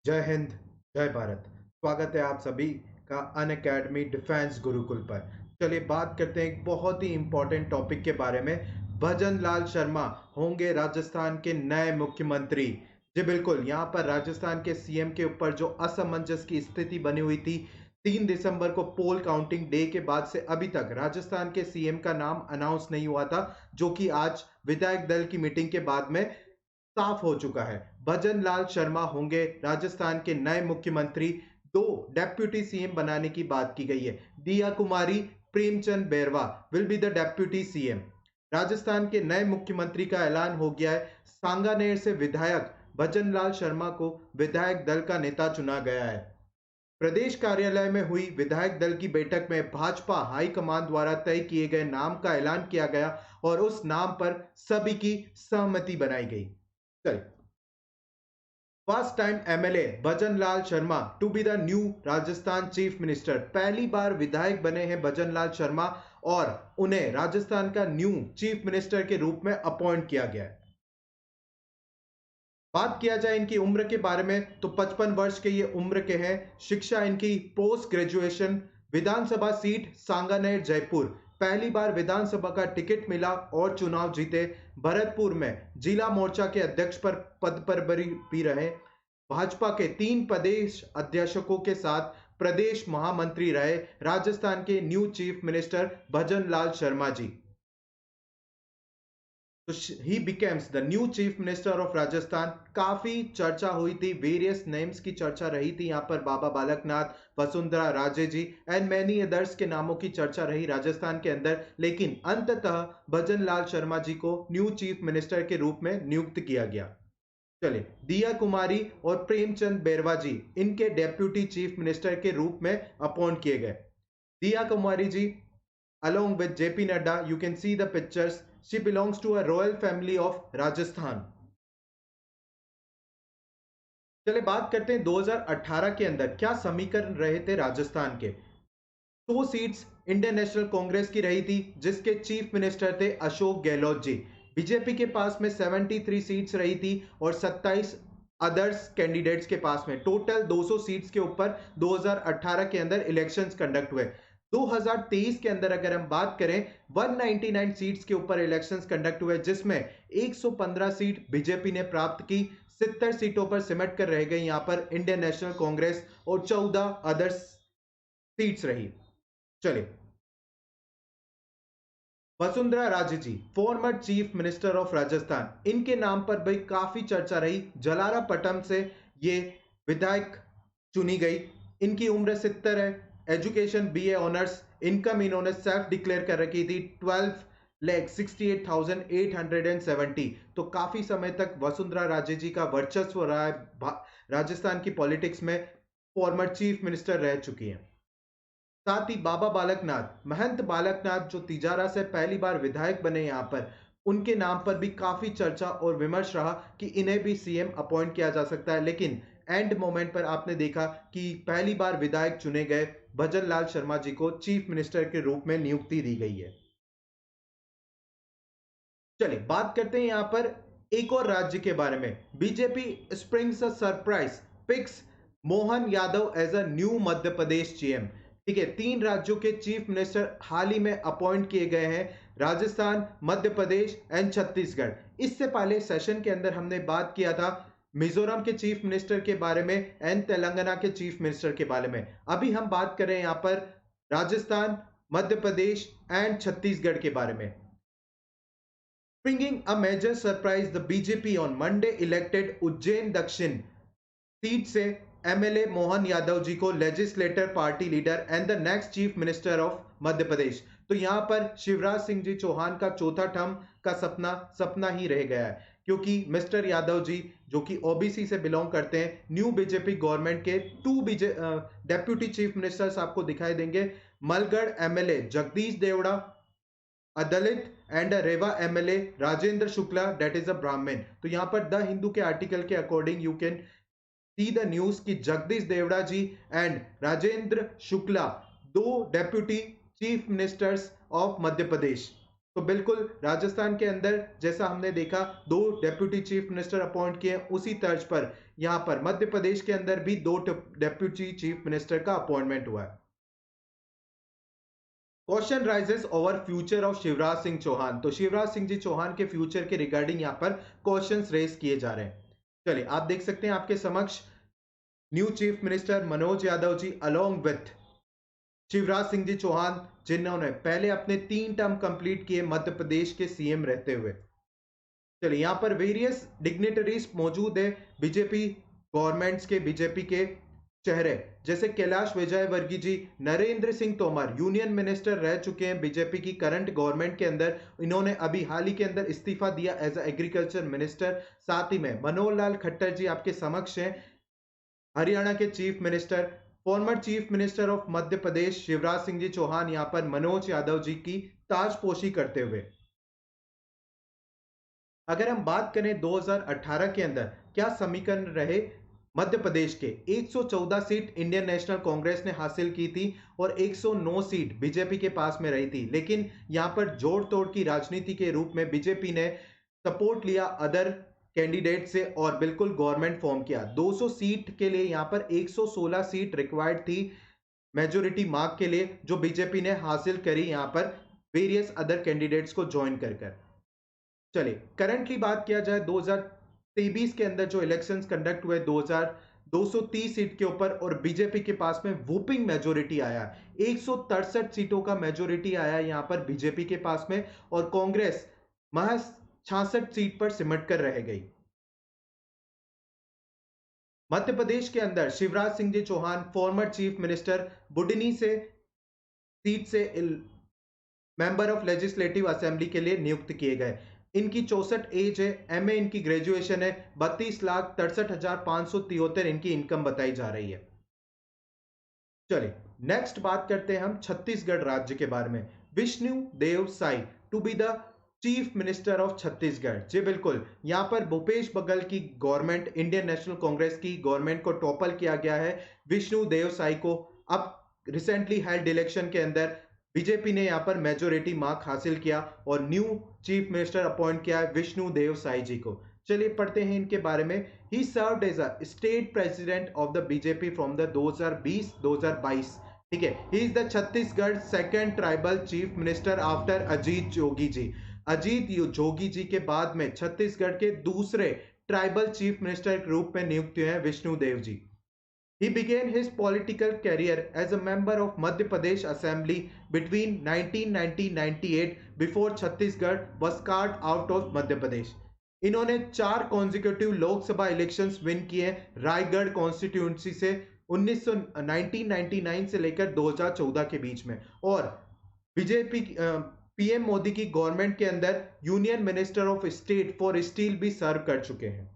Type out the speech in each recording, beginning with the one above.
जय हिंद, जय भारत। स्वागत है आप सभी का अनअकैडमी डिफेंस गुरुकुल पर। चलिए बात करते हैं एक बहुत ही इंपॉर्टेंट टॉपिक के बारे में। भजन लाल शर्मा होंगे राजस्थान के नए मुख्यमंत्री। जी बिल्कुल, यहाँ पर राजस्थान के सीएम के ऊपर जो असमंजस की स्थिति बनी हुई थी, 3 दिसंबर को पोल काउंटिंग डे के बाद से अभी तक राजस्थान के सीएम का नाम अनाउंस नहीं हुआ था, जो कि आज विधायक दल की मीटिंग के बाद में साफ हो चुका है। भजन लाल शर्मा होंगे राजस्थान के नए मुख्यमंत्री। 2 डेप्यूटी सीएम बनाने की बात की गई है। Diya Kumari, Premchand Bairwa will be the deputy CM. Rajasthan के नए मुख्यमंत्री का ऐलान हो गया है। सांगानेर से विधायक भजन लाल शर्मा को विधायक दल का नेता चुना गया है। प्रदेश कार्यालय में हुई विधायक दल की बैठक में भाजपा हाईकमान द्वारा तय किए गए नाम का ऐलान किया गया और उस नाम पर सभी की सहमति बनाई गई। चलिए, first time MLA Bhajan Lal Sharma to be the new Rajasthan chief minister. पहली बार विधायक बने हैं भजन लाल शर्मा और उन्हें राजस्थान का न्यू चीफ मिनिस्टर के रूप में अपॉइंट किया गया है। बात किया जाए इनकी उम्र के बारे में तो 55 वर्ष के ये उम्र के हैं। शिक्षा इनकी पोस्ट ग्रेजुएशन। विधानसभा सीट सांगानेर जयपुर। पहली बार विधानसभा का टिकट मिला और चुनाव जीते। भरतपुर में जिला मोर्चा के अध्यक्ष पर पद पर भी रहे। भाजपा के 3 प्रदेश अध्यक्षों के साथ प्रदेश महामंत्री रहे राजस्थान के new chief minister Bhajan Lal Sharma ji. तो he becomes the new chief minister of Rajasthan. काफी चर्चा हुई थी, वेरियस नेम्स की चर्चा रही थी यहाँ पर। बाबा बालकनाथ, वसुंधरा राजे जी एंड मैनी अदर्स के नामों की चर्चा रही राजस्थान के अंदर, लेकिन अंततः भजन लाल शर्मा जी को न्यू चीफ मिनिस्टर के रूप में नियुक्त किया गया। चलिए, दिया कुमारी और प्रेमचंद बैरवा जी इनके डेप्यूटी चीफ मिनिस्टर के रूप में अपॉइंट किए गए। दिया Kumari ji along with JP Nadda, you can see the pictures. She belongs to a royal family of Rajasthan. चले बात करते हैं 2018 के अंदर क्या समीकरण रहे थे राजस्थान के। 2 सीट्स इंडियन नेशनल कांग्रेस की रही थी जिसके चीफ मिनिस्टर थे अशोक गहलोत जी। बीजेपी के पास में 73 सीट्स रही थी और 27 अदर्स कैंडिडेट्स के पास में। टोटल 200 सीट्स के ऊपर 2018 के अंदर इलेक्शंस कंडक्ट हुए। 2023 के अंदर अगर हम बात करें 199 सीट्स के ऊपर इलेक्शंस कंडक्ट हुए, जिसमें 115 सीट बीजेपी ने प्राप्त की। 70 सीटों पर सिमट कर रह गई यहां पर इंडियन नेशनल कांग्रेस और 14 अदर्स सीट्स रही। चलिए, Vasundhara Raje ji former chief minister of Rajasthan, इनके नाम पर भाई काफी चर्चा रही। जलारा पटम से ये विधायक चुनी गई। इनकी उम्र 70 है। Education BA honours. इनकम इन्होंने सेल्फ डिक्लेयर कर रखी थी 12,68,870। तो काफी समय तक वसुंधरा राजे जी का वर्चस्व रहा है राजस्थान की पॉलिटिक्स में। फॉर्मर चीफ मिनिस्टर रह चुकी हैं। साथ ही बाबा बालकनाथ, महंत बालकनाथ जो तिजारा से पहली बार विधायक बने यहाँ पर, उनके नाम पर भी काफी चर्चा और विमर्श रहा कि इन्हें भी सीएम अपॉइंट किया जा सकता है, लेकिन एंड मोमेंट पर आपने देखा कि पहली बार विधायक चुने गए भजन लाल शर्मा जी को चीफ मिनिस्टर के रूप में नियुक्ति दी गई है। चलिए बात करते हैं यहाँ पर एक और राज्य के बारे में। BJP springs a surprise, picks Mohan Yadav as a new Madhya Pradesh CM. ठीक है, 3 राज्यों के चीफ मिनिस्टर हाल ही में अपॉइंट किए गए हैं, राजस्थान, मध्य प्रदेश एंड छत्तीसगढ़। इससे पहले सेशन के अंदर हमने बात किया था मिजोरम के चीफ मिनिस्टर के बारे में एंड तेलंगाना के चीफ मिनिस्टर के बारे में। अभी हम बात करें यहाँ पर राजस्थान, मध्य प्रदेश एंड छत्तीसगढ़ के बारे में। Bringing a major surprise, the BJP on Monday elected Ujjain दक्षिण सीट से एमएलए मोहन यादव जी को legislator party leader and the next chief minister of Madhya Pradesh. तो यहां पर शिवराज सिंह जी चौहान का चौथा टर्म का सपना ही रह गया है, क्योंकि मिस्टर यादव जी जो कि ओबीसी से बिलोंग करते हैं, न्यू बीजेपी गवर्नमेंट के 2 डेप्यूटी चीफ मिनिस्टर्स आपको दिखाई देंगे। Malgarh MLA Jagdish Devda, a Dalit and a Reva MLA Rajendra Shukla, that is a Brahmin। तो यहाँ पर द हिंदू के आर्टिकल के according you can see the news कि Jagdish Devda ji and Rajendra Shukla 2 deputy chief ministers of Madhya Pradesh. तो बिल्कुल राजस्थान के अंदर जैसा हमने देखा 2 डेप्यूटी चीफ मिनिस्टर अपॉइंट किए, उसी तर्ज पर यहां पर मध्य प्रदेश के अंदर भी 2 डेप्यूटी चीफ मिनिस्टर का अपॉइंटमेंट हुआ है। Question raises over future of Shivraj Singh Chauhan. तो शिवराज सिंह जी चौहान के फ्यूचर के रिगार्डिंग यहां पर क्वेश्चंस रेज किए जा रहे हैं। चलिए आप देख सकते हैं आपके समक्ष new chief minister Manoj Yadav ji along with Shivraj Singh ji Chouhan, जिन्होंने पहले अपने 3 टर्म कंप्लीट किए मध्य प्रदेश के सीएम रहते हुए। चलिए यहां पर वेरियस डिग्निटरीज मौजूद है बीजेपी गवर्नमेंट्स के, बीजेपी के चेहरे जैसे कैलाश विजयवर्गीय जी, नरेंद्र सिंह तोमर यूनियन मिनिस्टर रह चुके हैं बीजेपी की करंट गवर्नमेंट के अंदर, इन्होंने अभी हाल ही के अंदर इस्तीफा दिया एज एग्रीकल्चर मिनिस्टर। साथ ही में मनोहर लाल खट्टर जी आपके समक्ष हैं, हरियाणा के chief minister. Former chief minister of Madhya Pradesh Shivraj Singh ji Chouhan यहां पर मनोज यादव जी की ताजपोशी करते हुए। अगर हम बात करें 2018 के अंदर क्या समीकरण रहे मध्य प्रदेश के, 114 सीट इंडियन नेशनल कांग्रेस ने हासिल की थी और 109 सीट बीजेपी के पास में रही थी, लेकिन यहां पर जोड़ तोड़ की राजनीति के रूप में बीजेपी ने सपोर्ट लिया अदर कैंडिडेट से और बिल्कुल गवर्नमेंट फॉर्म किया। 200 सीट के लिए यहां पर 116 सीट रिक्वायर्ड थी मेजोरिटी मार्क के लिए, जो बीजेपी ने हासिल करी यहां पर वेरियस अदर कैंडिडेट्स को ज्वाइन कर कर। चलिए करंटली बात किया जाए 2023 के अंदर जो इलेक्शंस कंडक्ट हुए 230 सीट के ऊपर और बीजेपी के पास में वोपिंग मेजोरिटी आया, 163 सीटों का मेजोरिटी आया यहां पर बीजेपी के पास में, और कांग्रेस महज 66 सीट पर सिमट कर रह गई। मध्य प्रदेश के अंदर Shivraj Singh ji Chauhan farmer chief minister बुडनी से सीट से मेंबर ऑफ लेजिस्लेटिव असेंबली के लिए नियुक्त किए गए। इनकी 64 एज है, एमए इनकी ग्रेजुएशन है, 32,63,573 इनकी इनकम बताई जा रही है। चलिए नेक्स्ट बात करते हैं हम छत्तीसगढ़ राज्य के बारे में। Vishnu Deo Sai to be the chief minister of Chhattisgarh. जी बिल्कुल, यहां पर भूपेश बघेल की गवर्नमेंट, इंडियन नेशनल कांग्रेस की गवर्नमेंट को टॉपल किया गया है विष्णु देव साई को। अब रिसेंटली हेल्ड इलेक्शन के अंदर बीजेपी ने यहां पर मेजोरिटी मार्क हासिल किया और न्यू चीफ मिनिस्टर अपॉइंट किया है विष्णु देव साई जी को। चलिए पढ़ते हैं इनके बारे में। He served as a state president of the BJP from the 2020-2022। ठीक है, he is the Chhattisgarh second tribal chief minister after Ajit Jogi ji. Ajit Jogi ji के बाद में छत्तीसगढ़ के दूसरे ट्राइबल चीफ मिनिस्टर के रूप में नियुक्त हुए हैं Vishnu Dev ji. He began his political career as a member of Madhya Pradesh Assembly between 1990-98 before Chhattisgarh was carved out of Madhya Pradesh. इन्होंने 4 कॉन्जिक्यूटिव लोकसभा इलेक्शंस विन किए रायगढ़ कॉन्स्टिट्यूंसी से 1999 से लेकर 2014 के बीच में, और बीजेपी पीएम मोदी की गवर्नमेंट के अंदर union minister of state for steel भी सर्व कर चुके हैं।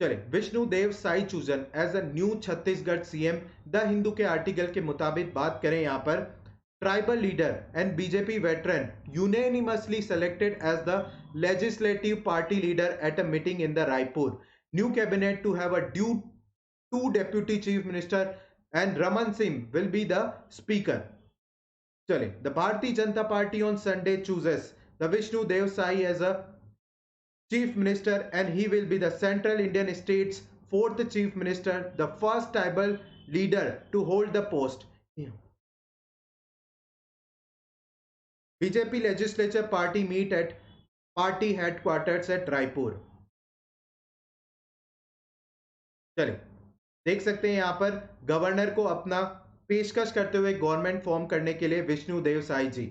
चले Vishnu Deo Sai chosen as a new Chhattisgarh CM. The Hindu के आर्टिकल के मुताबिक बात करें यहां पर, tribal leader and BJP veteran unanimously selected as the legislative party leader at a meeting in the Raipur. New cabinet to have a due 2 deputy chief minister and Raman Singh will be the speaker. चले the Bharatiya Janata Party on Sunday chooses the Vishnu Deo Sai as a Chief Minister and he will be the Central Indian State's 4th Chief Minister, the first tribal leader to hold the post. BJP legislature party meet at party headquarters at Raipur. चलिए देख सकते हैं यहां पर governor को अपना पेशकश करते हुए गवर्नमेंट फॉर्म करने के लिए विष्णु देव साई जी।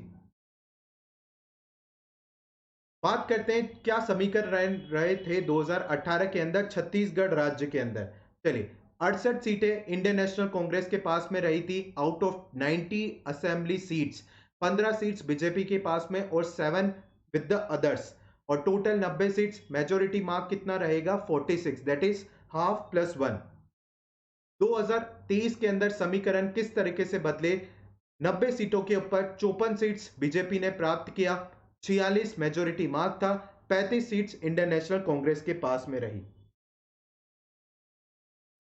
बात करते हैं क्या समीकरण रहे थे 2018 के अंदर छत्तीसगढ़ राज्य के अंदर। चलिए 68 सीटें इंडियन नेशनल कांग्रेस के पास में रही थी out of 90 assembly seats, 15 seats BJP के पास में और 7 विद द अदर्स, और टोटल 90 सीट्स। मेजोरिटी मार्क कितना रहेगा 46, दैट इज हाफ प्लस 1। 2023 के अंदर समीकरण किस तरीके से बदले, 90 सीटों के ऊपर 54 सीट्स बीजेपी ने प्राप्त किया, 46 मेजोरिटी मार्क था, 35 सीट्स इंडियन नेशनल कांग्रेस के पास में रही।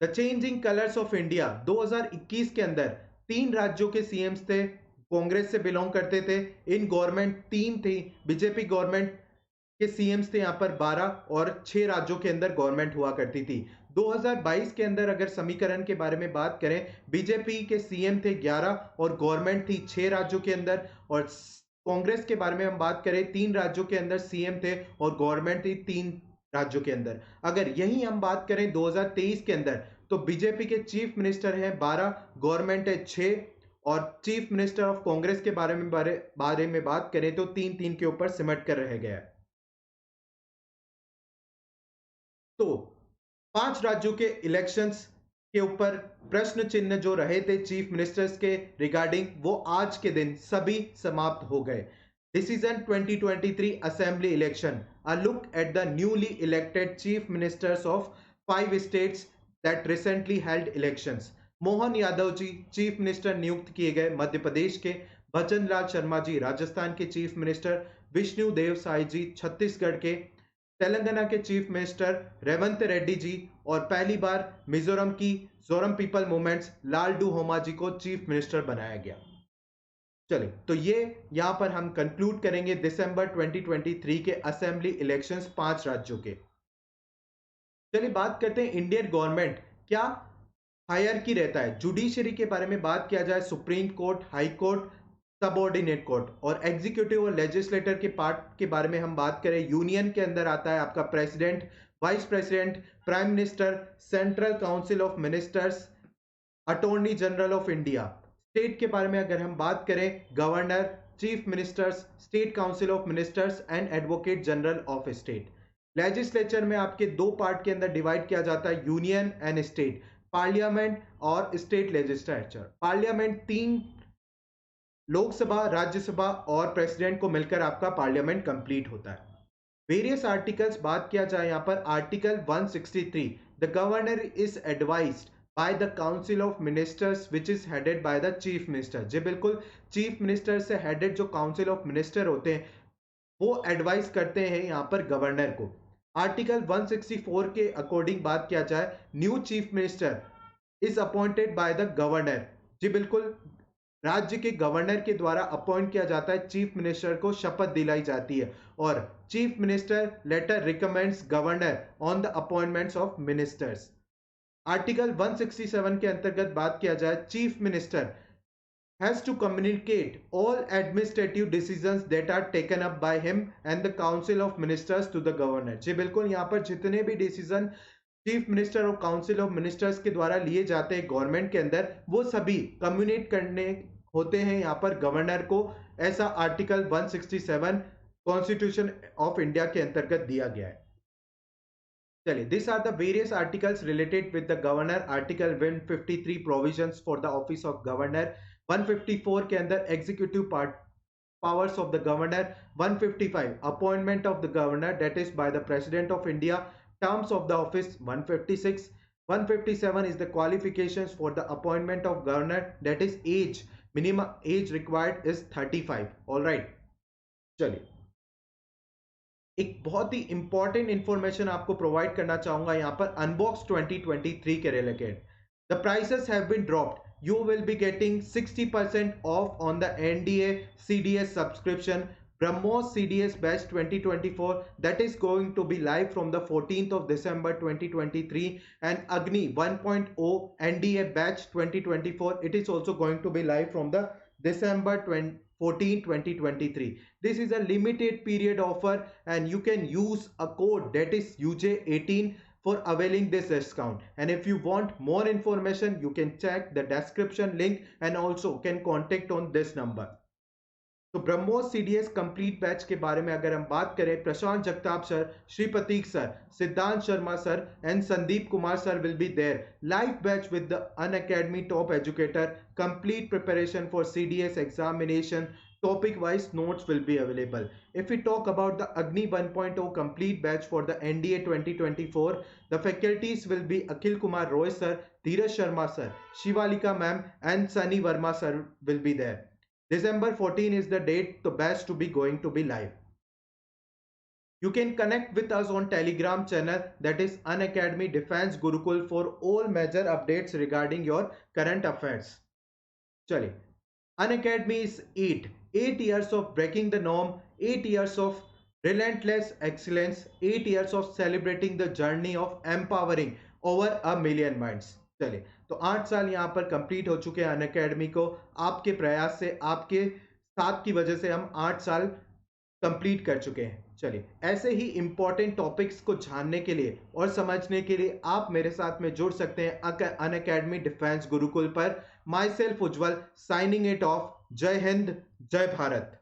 The changing colours of India 2021 के अंदर 3 राज्यों के सीएम्स थे कांग्रेस से बिलोंग करते थे। इन गवर्नमेंट 3 थी, बीजेपी गवर्नमेंट के सीएम्स थे यहाँ पर 12 और 6 राज्यों के अंदर गवर्नमेंट हुआ करती थी। 2022 के अंदर अगर समीकरण के बारे में बात करें, बीजेपी के सीएम थे 11 और गवर्नमेंट थी 6 राज्यों के अंदर, और कांग्रेस के बारे में हम बात करें 3 राज्यों के अंदर सीएम थे और गवर्नमेंट थी 3 राज्यों के अंदर। अगर यही हम बात करें 2023 के अंदर, तो बीजेपी के चीफ मिनिस्टर हैं 12, गवर्नमेंट है 6, और चीफ मिनिस्टर ऑफ कांग्रेस के बारे में बात करें तो 3-3 के ऊपर सिमट कर रह गया है। तो 5 राज्यों के इलेक्शंस के ऊपर प्रश्न चिन्ह जो रहे थे चीफ मिनिस्टर्स के रिगार्डिंग, वो आज के दिन सभी समाप्त हो गए। Decision 2023 assembly election, a look at the newly elected chief ministers of 5 states that recently held elections. Mohan Yadav ji chief minister नियुक्त किए गए मध्य प्रदेश के, भजन लाल शर्मा जी राजस्थान के चीफ मिनिस्टर, विष्णु देव साय जी छत्तीसगढ़ के, तेलंगाना के चीफ मिनिस्टर रेवंत रेड्डी जी, और पहली बार मिजोरम की जोरम पीपल मूवमेंट्स लालडू होमा जी को चीफ मिनिस्टर बनाया गया। चलिए, तो ये यहां पर हम कंक्लूड करेंगे दिसंबर 2023 के असेंबली इलेक्शंस 5 राज्यों के। चलिए बात करते हैं इंडियन गवर्नमेंट क्या हायरार्की रहता है। जुडिशरी के बारे में बात किया जाए, supreme court, high court, subordinate court, और एग्जीक्यूटिव और लेजिस्लेटर के पार्ट के बारे में हम बात करें, यूनियन के अंदर आता है आपका president, vice president, prime minister, central council of ministers, attorney general of India. State के बारे में अगर हम बात करें, governor, chief ministers, state council of ministers and advocate general of state. Legislature में आपके 2 पार्ट के अंदर डिवाइड किया जाता है, यूनियन एंड स्टेट, पार्लियामेंट और state legislature. Parliament 3 Lok Sabha, Rajya Sabha और प्रेसिडेंट को मिलकर आपका पार्लियामेंट कंप्लीट होता है। वेरियस आर्टिकल्स बात किया जाए यहाँ पर, article 163, the governor is advised by the council of ministers which is headed by the chief minister. जी बिल्कुल, चीफ मिनिस्टर से हेडेड जो काउंसिल ऑफ मिनिस्टर होते हैं वो एडवाइस करते हैं यहाँ पर गवर्नर को। आर्टिकल 164 के अकॉर्डिंग बात किया जाए, new chief minister is appointed by the governor. जी बिल्कुल, राज्य के गवर्नर के द्वारा अपॉइंट किया जाता है, चीफ मिनिस्टर को शपथ दिलाई जाती है, और chief minister letter recommends governor on the appointments of ministers. Article 167 के अंतर्गत बात किया जाए, chief minister has to communicate all administrative decisions that are taken up by him and the council of ministers to the governor। जी बिल्कुल, यहाँ पर जितने भी डिसीजन चीफ मिनिस्टर और काउंसिल ऑफ मिनिस्टर्स के द्वारा लिए जाते हैं गवर्नमेंट के अंदर, वो सभी कम्युनिकेट करने होते हैं यहाँ पर गवर्नर को। ऐसा आर्टिकल 167 कॉन्स्टिट्यूशन ऑफ इंडिया के अंतर्गत दिया गया है। चलिए, this are the various articles related with the governor. Article 153 provisions for the office of governor, 154 के अंदर executive part powers of the governor, 155 appointment of the governor that is by the president of India, terms of the office 156, 157 is the qualifications for the appointment of governor, that is age, minimum age required is 35। all right, चलिए एक बहुत ही important information आपको provide करना चाहूंगा यहाँ पर unbox 2023 के रिलेटेड। The prices have been dropped, you will be getting 60% off on the NDA CDS subscription, BrahMos CDS batch 2024 that is going to be live from the 14th of December 2023, and Agni 1.0 NDA batch 2024, it is also going to be live from the December 14, 2023. This is a limited period offer and you can use a code that is UJ18 for availing this discount. And if you want more information, you can check the description link and also can contact on this number. तो BrahMos CDS complete batch के बारे में अगर हम बात करें, Prashant Jagtap sir, Shri प्रतीक sir, सिद्धांत Sharma sir and Sandeep Kumar sir will be there. Live batch with the Unacademy top educator. Complete preparation for CDS examination. Topic wise notes will be available. If we talk about the Agni 1.0 complete batch for the NDA 2024, the faculties will be Akhil Kumar Roy sir, Dheeraj Sharma sir, Shivalika ma'am and Sunny Verma sir will be there. December 14 is the date the batch to be going to be live. You can connect with us on Telegram channel, that is Unacademy Defense Gurukul, for all major updates regarding your current affairs. चलिए Unacademy is 8 years of breaking the norm, 8 years of relentless excellence, 8 years of celebrating the journey of empowering over a million minds. चलिए, तो 8 साल यहाँ पर complete हो चुके हैं Unacademy को। आपके प्रयास से, आपके साथ की वजह से हम 8 साल कंप्लीट कर चुके हैं। चलिए, ऐसे ही इंपॉर्टेंट टॉपिक्स को जानने के लिए और समझने के लिए आप मेरे साथ में जुड़ सकते हैं अनअकैडमी डिफेंस गुरुकुल पर। My self Ujjwal signing it of. जय हिंद, जय भारत।